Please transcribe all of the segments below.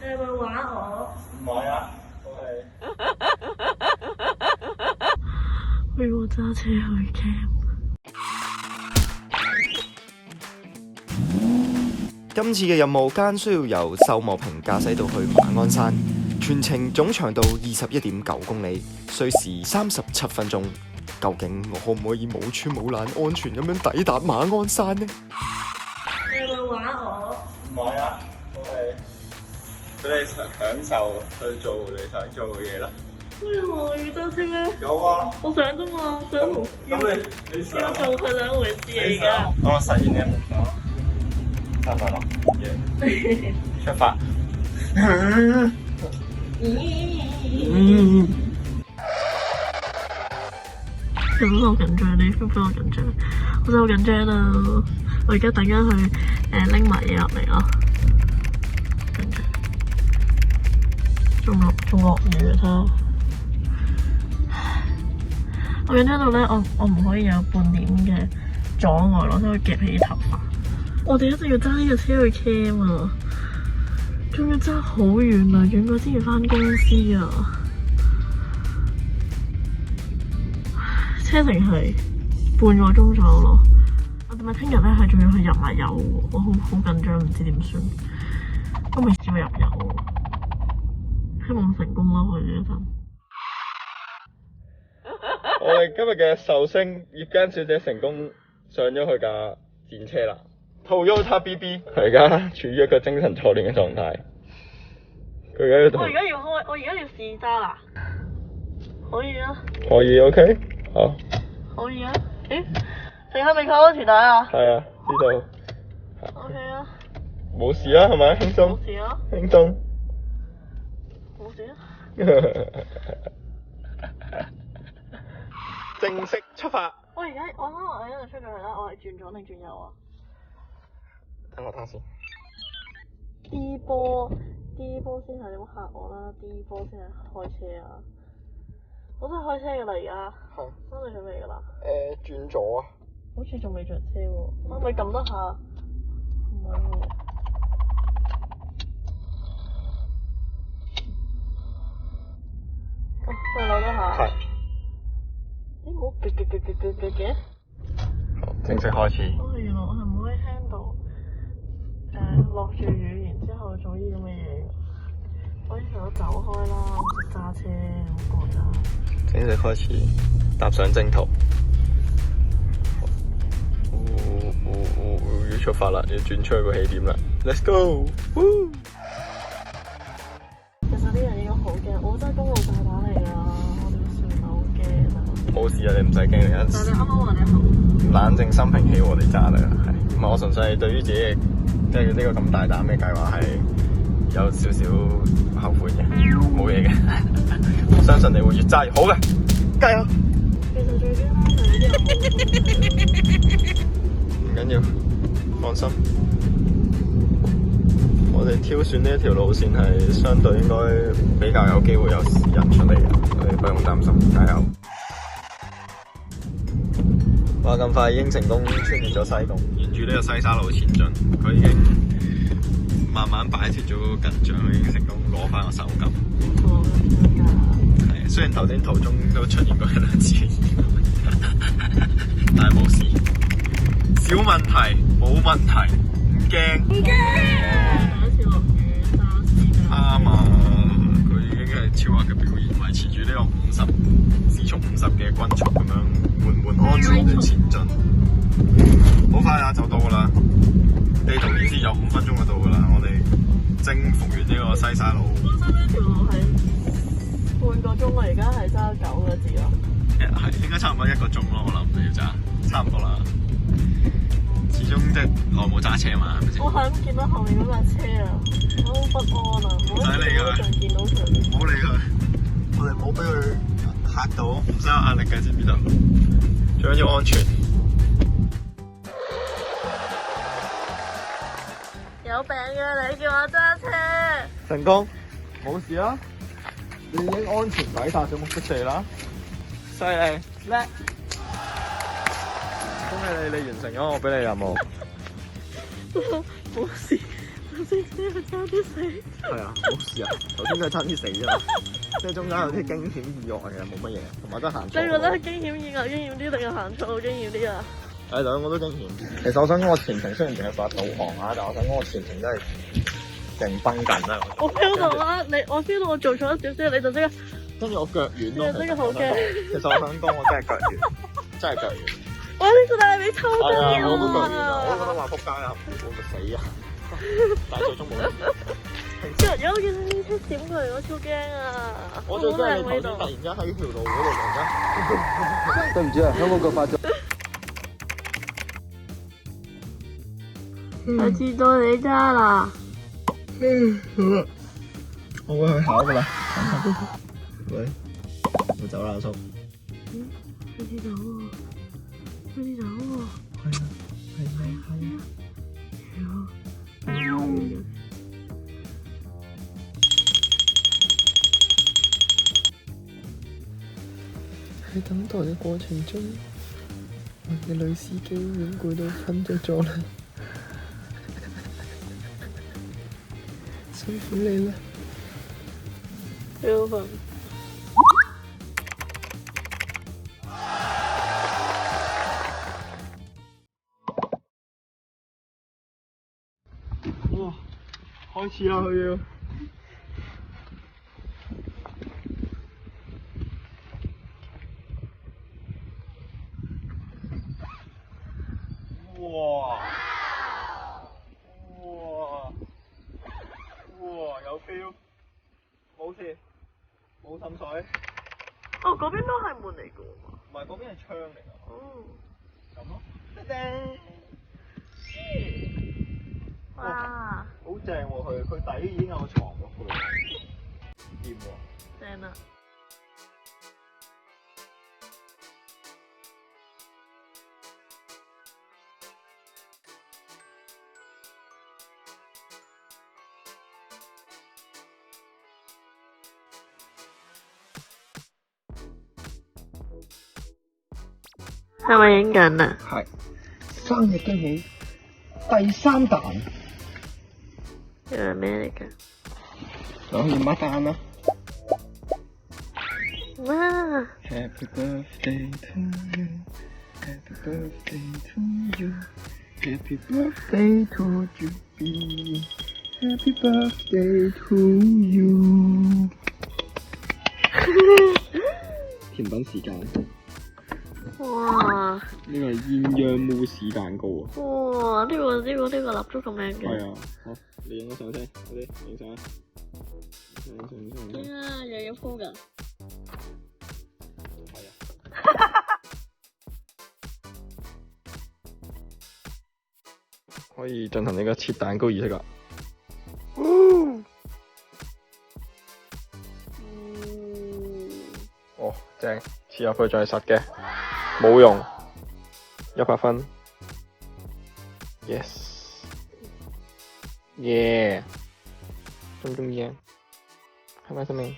係咪玩我？唔係啊，我係陪我揸車去 camp。今次嘅任務間需要由秀茂坪駕駛到去馬鞍山，全程總長度21.9公里，需時37分鐘。究竟我可唔可以冇穿冇爛安全咁樣抵達馬鞍山呢？你係咪玩我？唔係啊，我係俾你享受去做你想做嘅嘢啦。我要揸車咩？有啊，我想啫嘛，想咁你想要做係兩回事嚟㗎。我實現你嘅夢想，得啦，耶！出發。有冇好緊張？你 feel 唔 feel 我緊張？我真係好緊張啊！我而家等緊去拎埋嘢入嚟咯。緊張，仲落雨啊！睇下，我緊張到咧，我唔可以有半點嘅阻礙咯，所以夾起頭髮。我哋一定要揸呢個車去 camp 啊！仲要揸好遠啊，遠過之前返公司啊！車程係半個鐘左右咯，我哋咪聽日咧係仲要去入埋油喎，我好緊張，唔知點算，都未試過入油，希望成功啦！我哋一陣。我哋今日嘅壽星葉間小姐成功上咗佢架電車啦 ，Toyota BB， 佢而家處於一個精神錯亂嘅狀態。佢而家要同我而家要試揸啦，可以啊，可以 OK， 好，可以啊，誒，你係咪扣安全帶啊？係啊，知道。 OK 啊，冇事啊，係咪？輕鬆冇。事啊，輕鬆。冇事啊。正式出發。我啱啱一路出咗去啦，我係轉左定轉右啊等我睇下先。 ？D 波先係，你冇嚇我啦！D 波先係開車啊！我都係開車㗎啦，而家。係。翻嚟準備㗎啦。轉左啊。好似仲未着車喎，我咪撳得下。唔係喎。哦，再攞多下。係。咦，冇嘅。好，正式開始。哦，原來我係唔可以聽到落住雨，然之後做啲咁嘅嘢。我應該走開啦，我識揸車，好過揸。正式開始，踏上征途。要出發啦，要轉出去個起點啦。Let's go！ 其實呢樣應該好驚，我真係公路大打嚟㗎，我點算啊？好驚啊！冇事啊，你唔使驚，你但係你啱啱話你好冷靜心平氣和地揸啦，係。唔係我純粹係對於自己即係呢個咁大膽嘅計劃係有少少後悔嘅，冇嘢嘅。我相信你會越揸越好嘅，加油！其實最驚係呢啲唔緊要，放心。我哋挑選呢一條路線係相對應該比較有機會有人出嚟嘅，所以不用擔心，加油！話咁快已經成功穿越咗西貢，沿住呢個西沙路前進，佢已經慢慢擺脫咗緊張，佢已經成功攞翻個手感。係，雖然頭先途中都出現過一兩次意外，但係冇事，小問題冇問題，唔驚。唔驚。第一次落雨揸屎。啱啊！佢已經係超額嘅表現，維持住呢個時速50嘅均速咁樣緩安全地前進。好快啊，就到噶啦！地圖顯示有5分鐘就到噶啦，我哋征服完呢個西沙路。本身呢條路係半個鐘啦，而家係揸9個字咯。係應該差唔多1個鐘咯，我諗都要揸，差唔多啦。始終即係耐冇揸車嘛，係咪先？我係咁見到後面嗰架車啊，我好不安啊！唔使理佢，仲見到佢。唔好理佢，我哋冇俾佢嚇到，唔使有壓力嘅，知唔知道？最緊要安全。有病嘅你叫我揸車。成功，冇事啦，你已經安全抵達咗目的地啦，犀利叻！恭喜你，你完成咗我俾你任務。冇事，頭先呢個差啲死。係啊，冇事啊。頭先真係差啲死啫，即係中間有啲驚險意外嘅，冇乜嘢，同埋都行錯。你覺得驚險意外驚險啲定係行錯驚險啲啊？係兩個都驚險。其實我想講我全程雖然淨係發導航啊，但我想講我全程真係勁繃緊啦。我 feel 到啊，我 feel 到我做錯一少少，你就即刻。跟住我腳軟咯。真係好驚。其實我想講我真係腳軟，真係腳軟。哇！呢個大髀抽筋啊！我都腳軟啊！我都覺得話仆街啊，會唔會死啊？但係最終冇事。有見到啲車閃過嚟，我超驚啊！我最驚係你頭先突然之間喺條路嗰度突然間。對唔住啊，香港腳發咗。我知道你揸啦。我會去考噶啦。喂，我走啦，阿叔。快啲走喎！快啲走喎！係啊！喺等待嘅過程中，我嘅女司機已經攰到瞓着咗啦，辛苦你啦。幾好瞓。哇！開始啦，佢要。哇！有 feel， 冇事，冇滲水。哦，嗰邊都係門嚟嘅喎。唔係，嗰邊係窗嚟㗎。哦。咁咯。叮！哇！好正喎，佢底已經有個床喎，掂喎。正啦。係咪影緊啊？係。生日驚喜第3彈。呢個係咩嚟㗎？就可以抹單啦。哇 Happy birthday to you, Happy birthday to you, Happy birthday to you, Happy birthday to you。甜品時間。哇！呢個係鴛鴦慕斯蛋糕啊！哇！呢個蠟燭咁靚嘅。係啊，好，你影個相先，好啲，影相。點啊？又要鋪㗎？係啊。可以進行呢個切蛋糕儀式啦。哦，正，切入去仲係實嘅，冇用，100分。Yes， 耶，中唔中意啊？係咪先？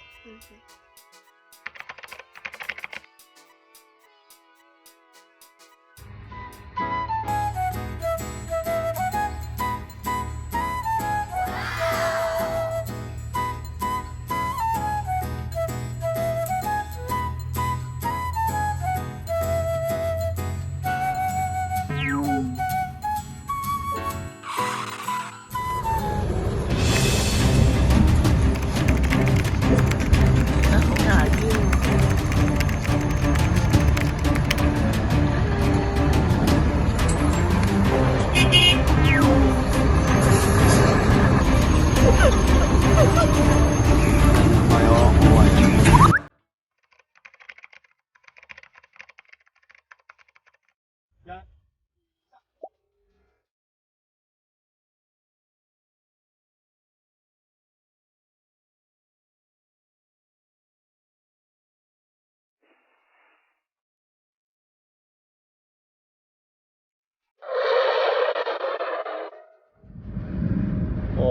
哇！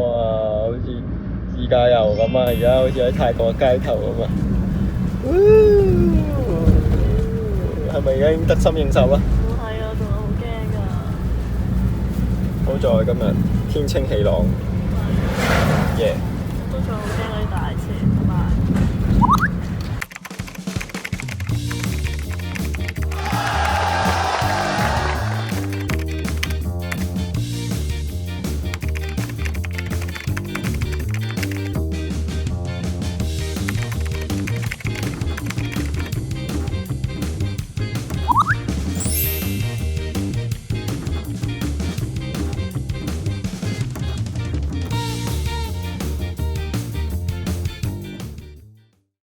好似自駕遊咁啊！而家好似喺泰國街頭咁啊！係咪而家已經得心應手啊？唔係啊，仲係好驚㗎。好在今日天清氣朗。係嘢。